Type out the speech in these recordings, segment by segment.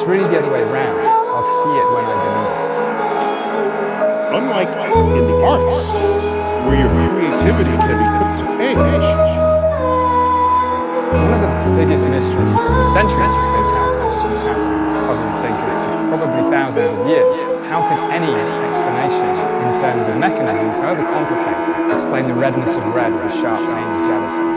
It's really the other way around. I'll see it when I believe it. Unlike in the arts, where your creativity can be put to page. One of the biggest mysteries for centuries has been how consciousness happens. It's puzzled thinkers for probably thousands of years. How could any explanation in terms of mechanisms, however complicated, explain the redness of red or the sharp pain of jealousy?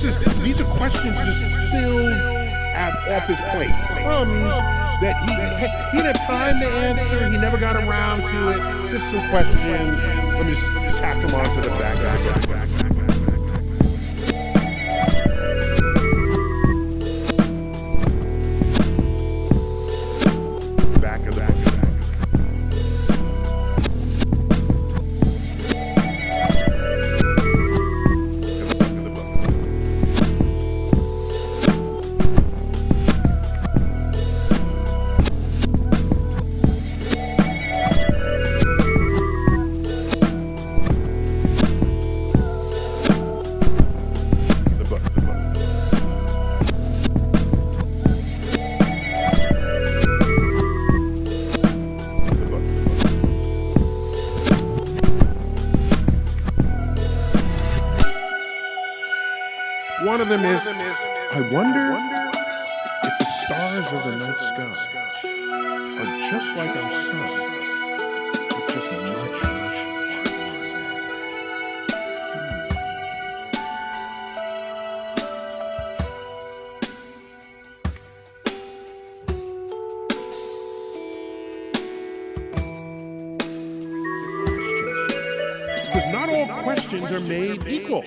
these are questions just spilled off his plate. Crumbs that he didn't have time to answer. He never got around to it. Just some questions. Let me just tack them onto the back. One of them is, I wonder if the stars of the night sky are just like our sun, but just much farther. Because not all questions are made equal.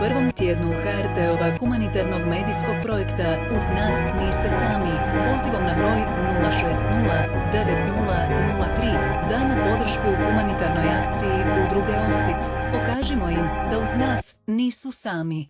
prvom tjednu HRT-ova humanitarnog medijskog projekta Uz nas niste sami, pozivom na broj 060-9003 dajmo podršku humanitarnoj akciji udruge OSIT. Pokažimo im da uz nas nisu sami.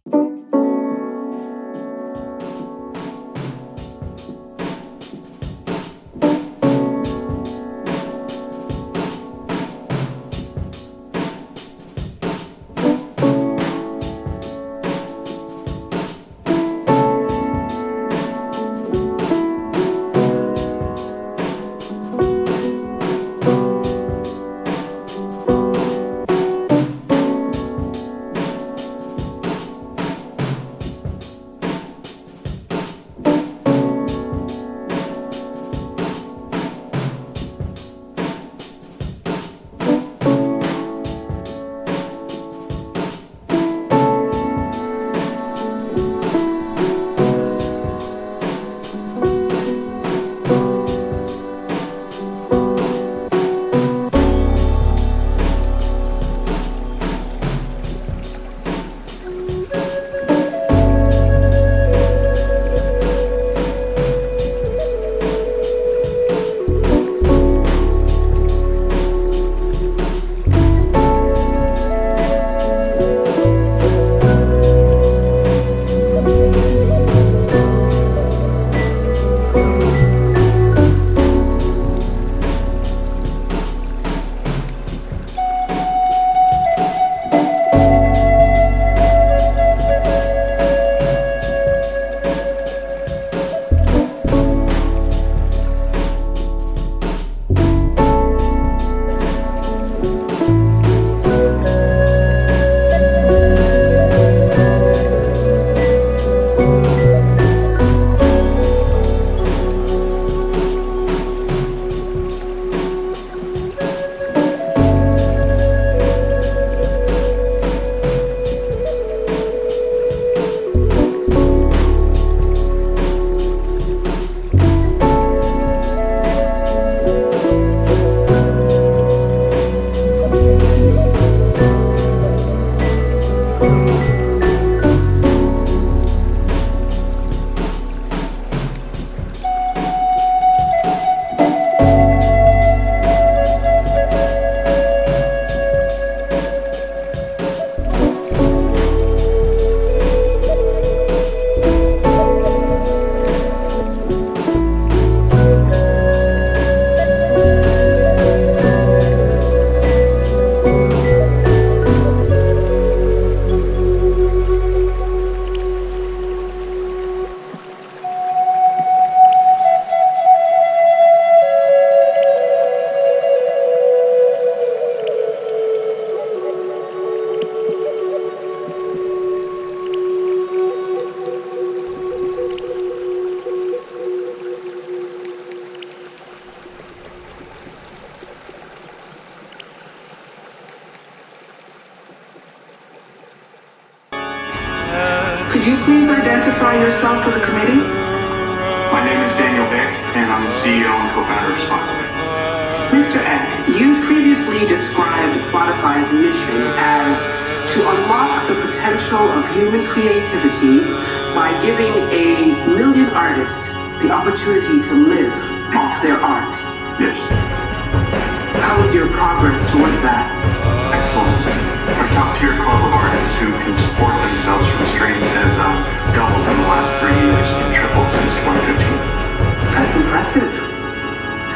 Could you please identify yourself for the committee? My name is Daniel Eck, and I'm the CEO and co-founder of Spotify. Mr. Eck, you previously described Spotify's mission as to unlock the potential of human creativity by giving 1 million artists the opportunity to live off their art. Yes. How is your progress towards that? Excellent. Our top-tier club of artists who can support themselves from streams has doubled in the last 3 years and tripled since 2015. That's impressive.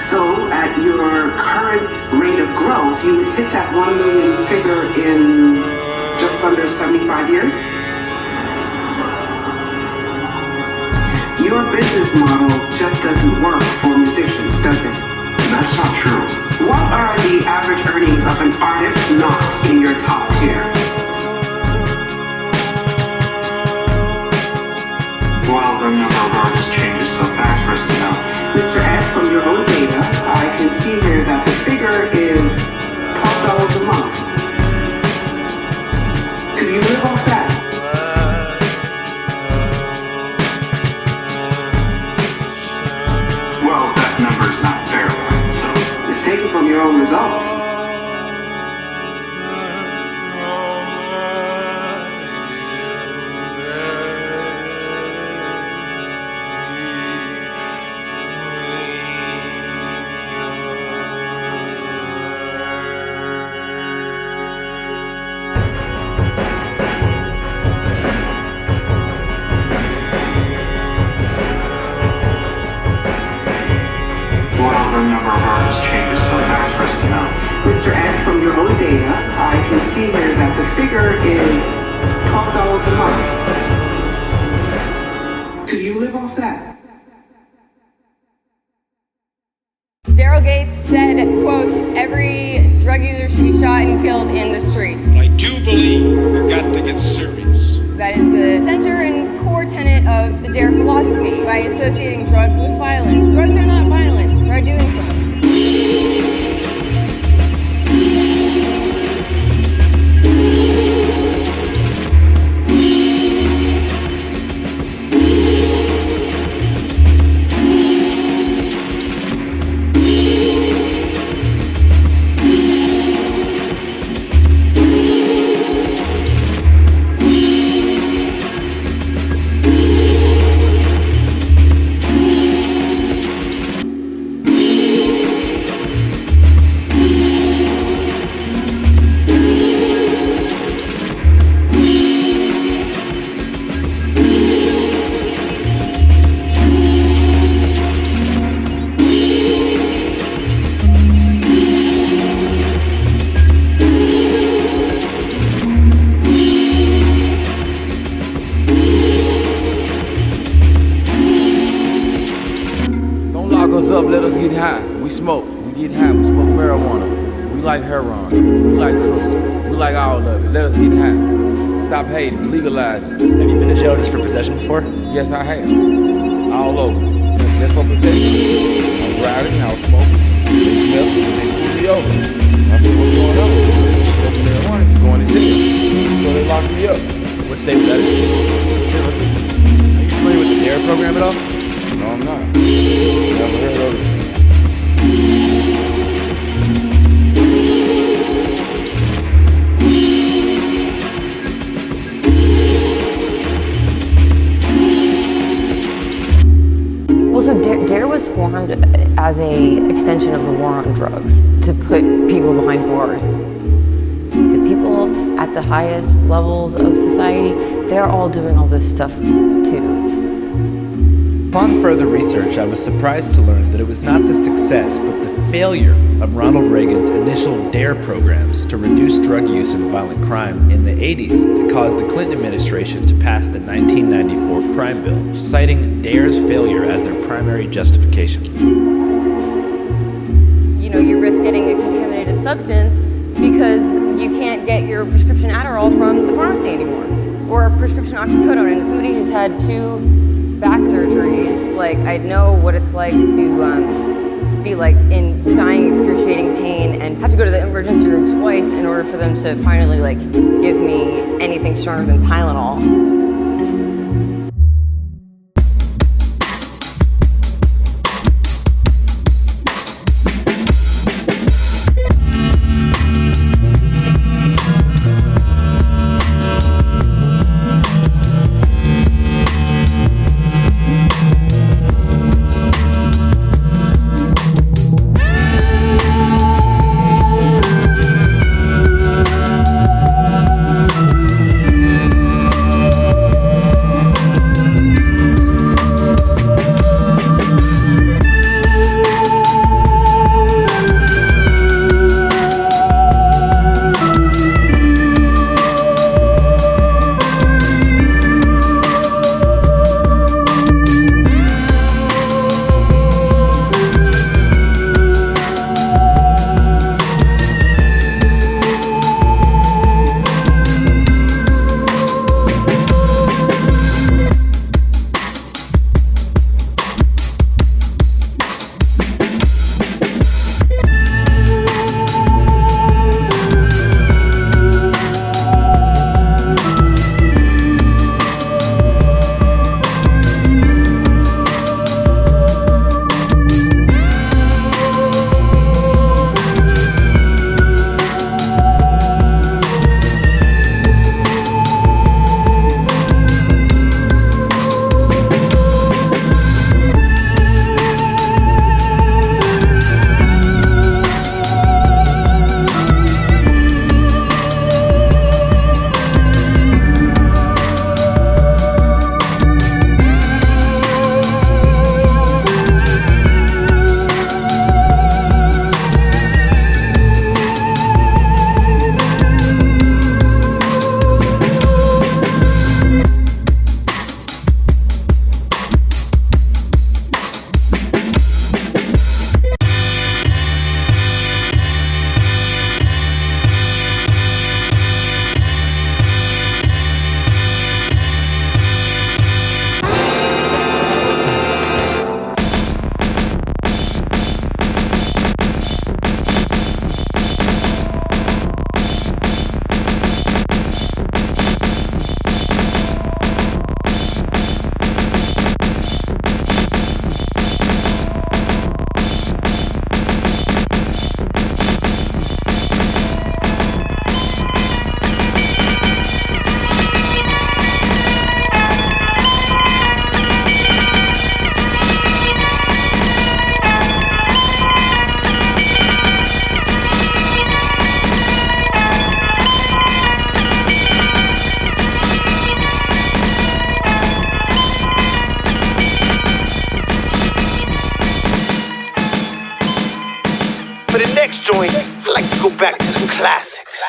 So, at your current rate of growth, you would hit that 1 million figure in just under 75 years? Your business model just doesn't work for musicians, does it? That's not true. What are the average earnings of an artist not in your top tier? Well, the number of artists changes so fast for us to know. Mr. Ed, from your own data, I can see here that the figure is $12 a month. Could you live off that? Well, that number is not verified, so... It's taken from your own results. Well, the number of artists changes so fast for us to know. Mr. Ed, from your own data, I can see here that the figure is $12 a month. Could you live off that? Daryl Gates said, quote, "Every drug user should be shot and killed in the street." I do believe we've got to get serious. That is the center and core tenet of the D.A.R.E. philosophy, by associating drugs with violence. Drugs are not violent. Try doing so. Let us get high. We smoke. We get high. We smoke marijuana. We like heroin. We like crystal. We like all of it. Let us get high. Stop hating. Legalize it. Have you been to jail just for possession before? Yes, I have. All over. Just for possession. I'm riding. I was smoking. They smelled it. They pulled me over. I said, what's going on? Smoking marijuana. You're going to jail. So they locked me up. What state was that in? Tennessee. Are you familiar with the D.A.R.E. program at all? No, I'm not. Never heard of it. Well, so D.A.R.E. was formed as a extension of the war on drugs to put people behind bars. The people at the highest levels of society, they're all doing all this stuff too. Upon further research, I was surprised to learn that it was not the success, but the failure of Ronald Reagan's initial D.A.R.E. programs to reduce drug use and violent crime in the 80s that caused the Clinton administration to pass the 1994 crime bill, citing D.A.R.E.'s failure as their primary justification. You know, you risk getting a contaminated substance because you can't get your prescription Adderall from the pharmacy anymore, or a prescription oxycodone. And as somebody who's had 2 back surgeries, like, I know what it's like to be like in dying, excruciating pain and have to go to the emergency room twice in order for them to finally like give me anything stronger than Tylenol. classics.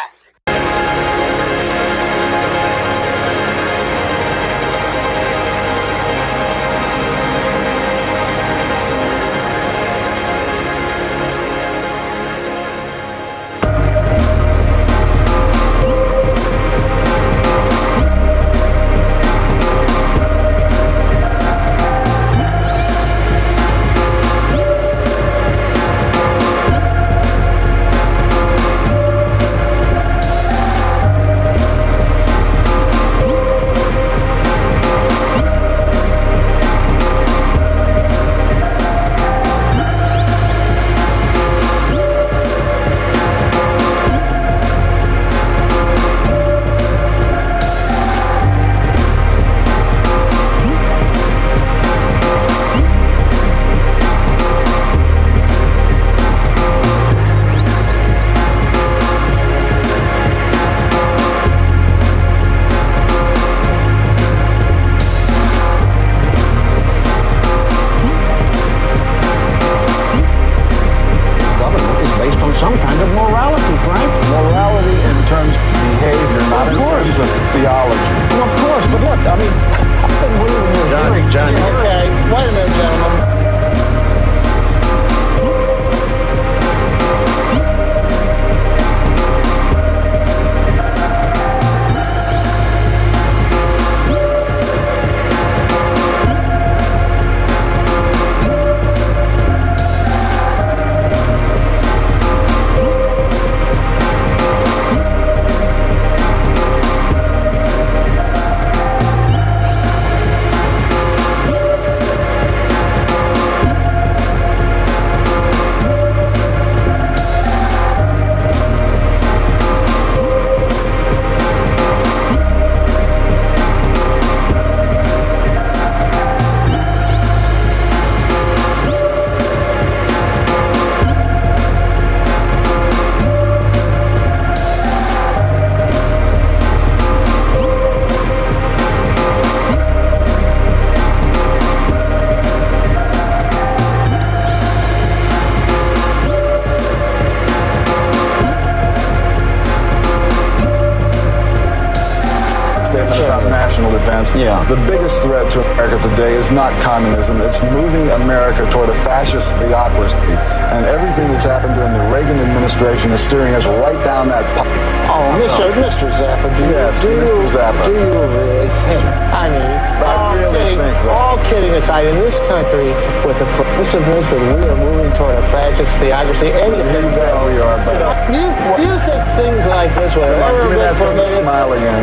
Some kind of morality, Frank. Morality in terms of behavior, not in terms of theology. Well, of course, but look, I mean, I've been believing your theory. Johnny. Okay, wait a minute, gentlemen. Yeah. The biggest threat to America today is not communism. It's moving America toward a fascist theocracy. And everything that's happened during the Reagan administration is steering us right down that pipe. Oh, Mr. Zappa, do you really think? I mean, all kidding aside, in this country, with the progressiveness that we are moving toward a fascist theocracy, anything we are. But do you think things like this would ever be permitted? Smile again.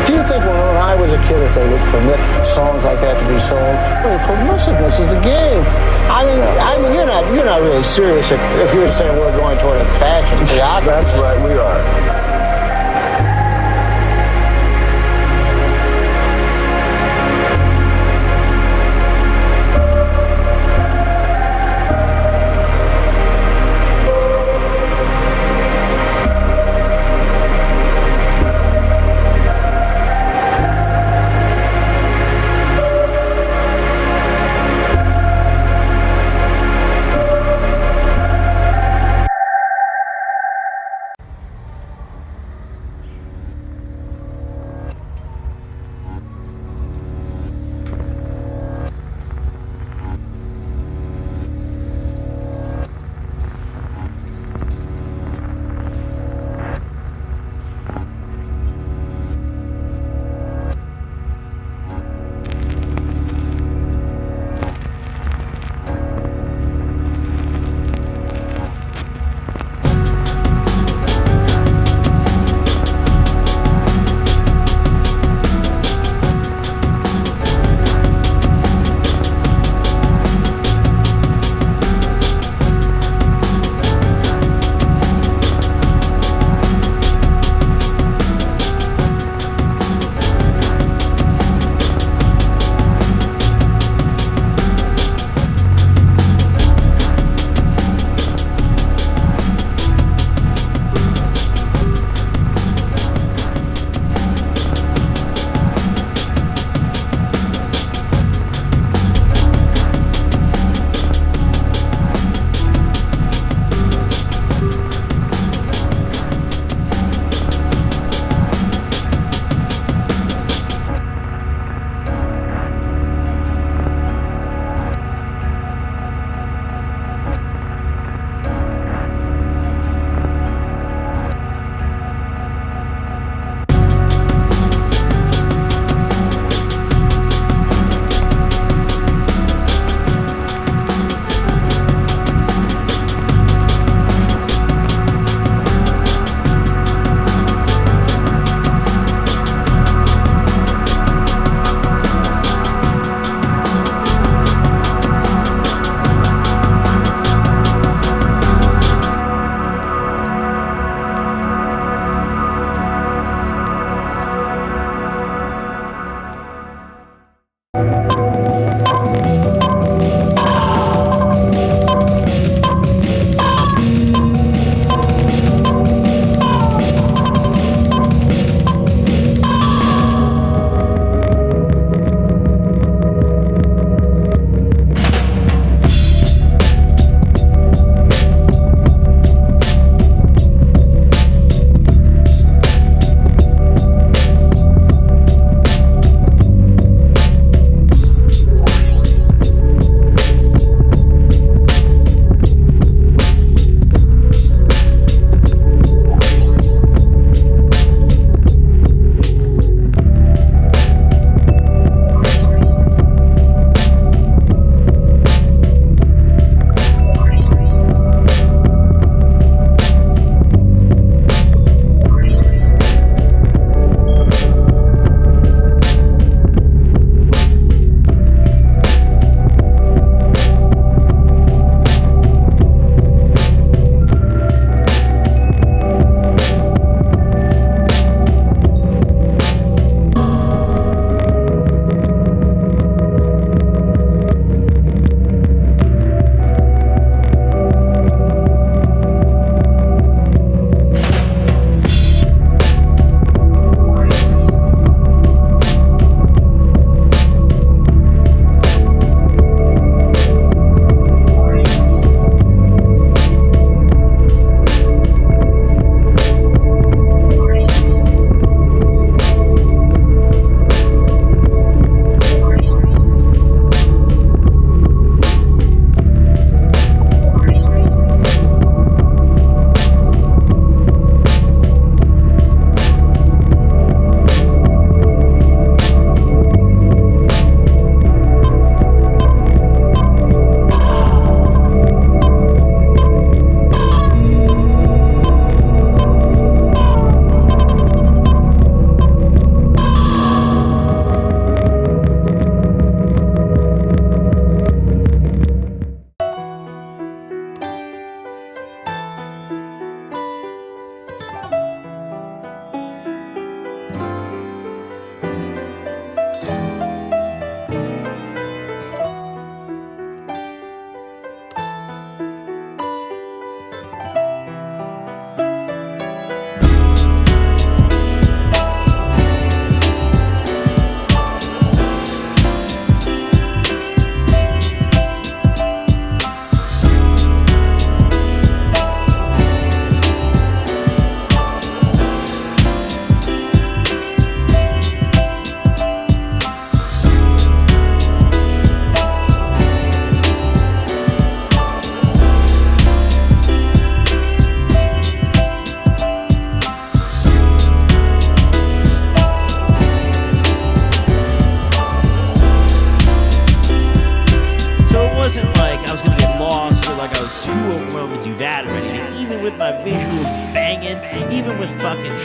Do you think when I was a kid that they would permit songs like that to be sold? Progressiveness is the game. I mean, you're not really serious if you're saying we're going toward a fascist theocracy. That's right, we are.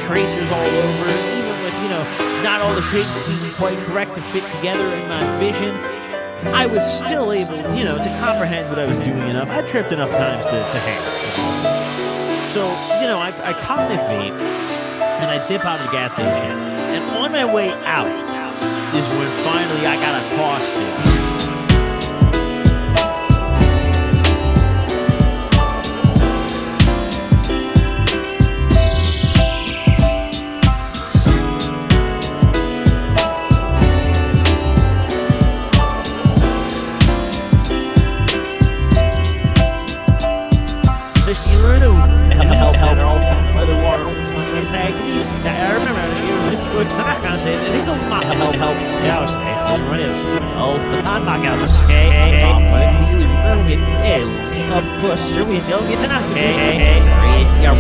tracers all over, even with, not all the shapes being quite correct to fit together in my vision, I was still able, to comprehend what I was doing enough. I tripped enough times to handle. So, I cop my vape, and I dip out of the gas station, and on my way out is when finally I got accosted. I remember this book, so I'm not gonna say that they don't help. Yeah, I was saying, what is? Oh, I'm not gonna say, but if you remember it, of course, sir, we don't get enough. Yeah,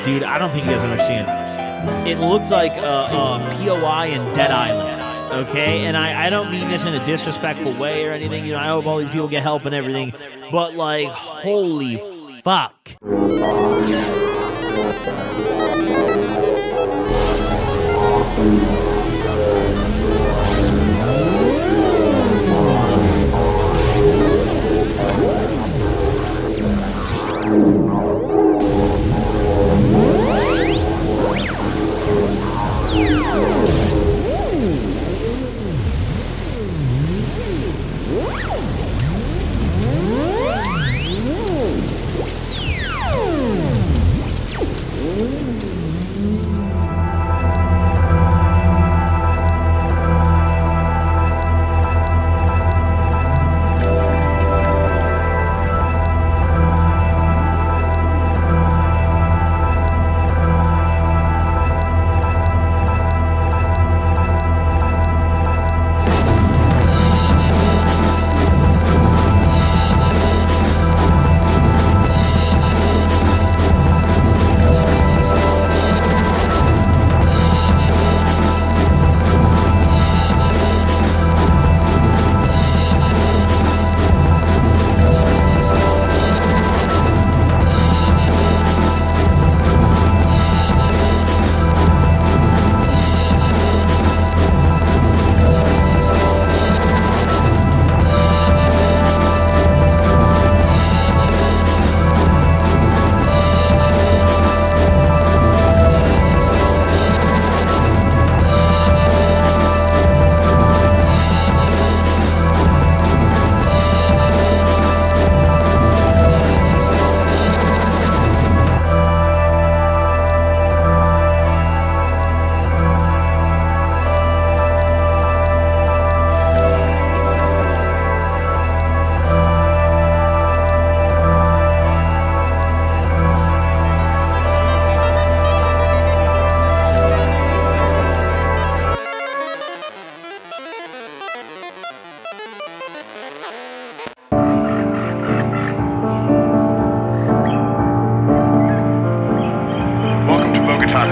Dude, I don't think you guys understand. It looked like POI in Dead Island, okay? And I don't mean this in a disrespectful way or anything. I hope all these people get help and everything. But, like, holy fuck.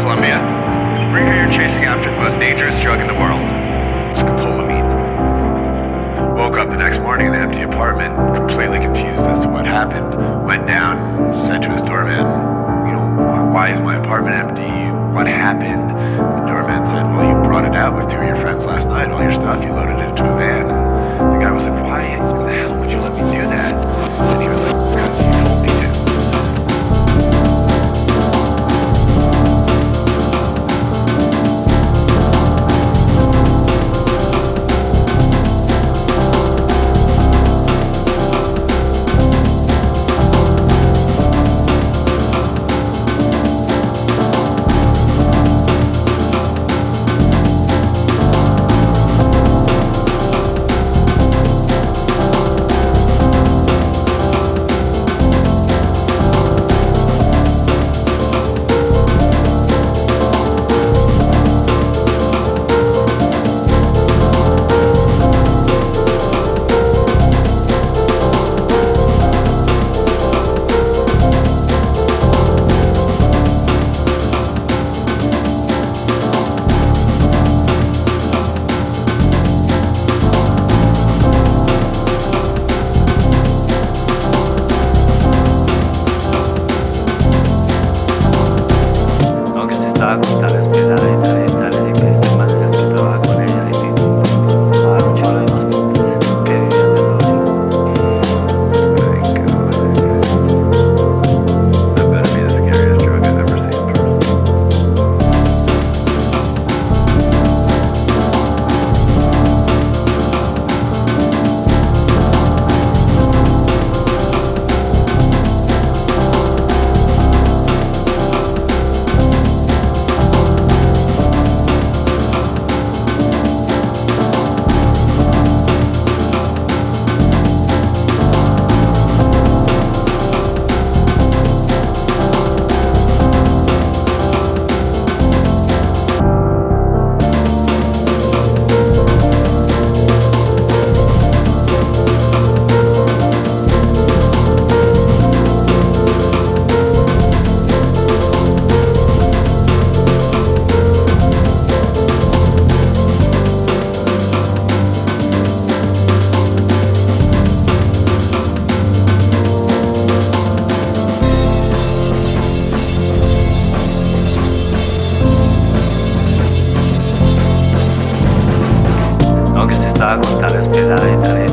Columbia. We're here chasing after the most dangerous drug in the world, Scopolamine. Woke up the next morning in the empty apartment, completely confused as to what happened. Went down, said to his doorman, why is my apartment empty? What happened? The doorman said, well, you brought it out with two of your friends last night, all your stuff, you loaded it into a van. And the guy was like, why the hell would you let me do that? And he was like, because you told me to. Did I